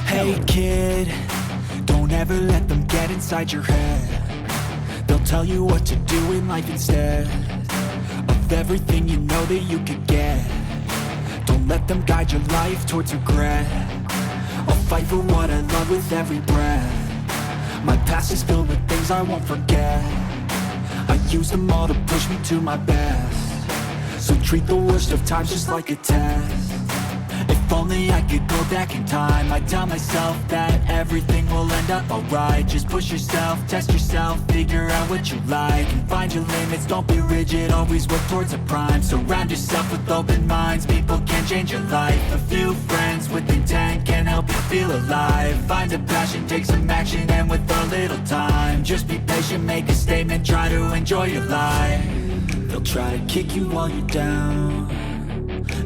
Hey kid, don't ever let them get inside your head. They'll tell you what to do in life instead of everything you know that you could get. Don't let them guide your life towards regret. I'll fight for what I love with every breath. My past is filled with things I won't forget. I use them all to push me to my best. So treat the worst of times just like a test. If only I could go back in time, I'd tell myself that everything will end up alright. Just push yourself, test yourself, figure out what you like, and find your limits, don't be rigid, always work towards a prime. Surround yourself with open minds, people can change your life. A few friends with intent can help you feel alive. Find a passion, take some action, and with a little time, just be patient, make a statement, try to enjoy your life. They'll try to kick you while you're down.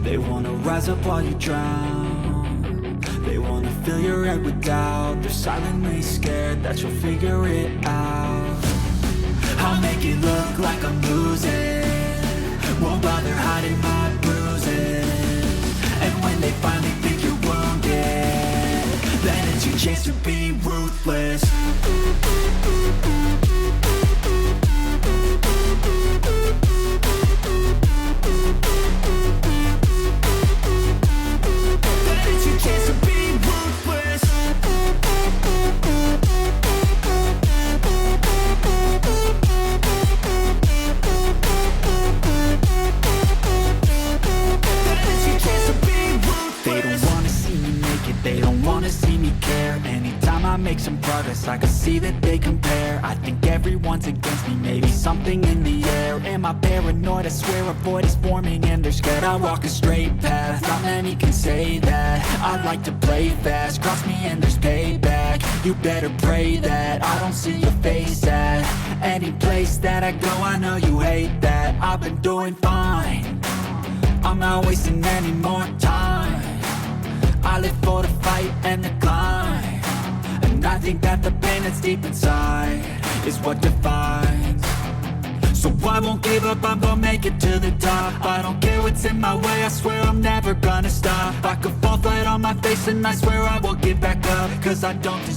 They wanna rise up while you drown. They wanna fill your head with doubt. They're silently scared that you'll figure it out. I'll make it look like I'm losing, won't bother hiding my bruises. And when they finally think you're wounded, then it's your chance to be ruthless. close, I can see that they compare. I think everyone's against me, maybe something in the air. Am I paranoid? I swear a void is forming and they're scared. I walk a straight path, not many can say that. I like to play fast, cross me and there's payback. You better pray that I don't see your face at any place that I go. I know you hate that. I've been doing fine, I'm not wasting any more time. I live for the fight and the climb, and I think that the pain that's deep inside is what defines. So I won't give up, I'm gonna make it to the top. I don't care what's in my way, I swear I'm never gonna stop. I could fall flat on my face and I swear I will get back up, cause I don't deserve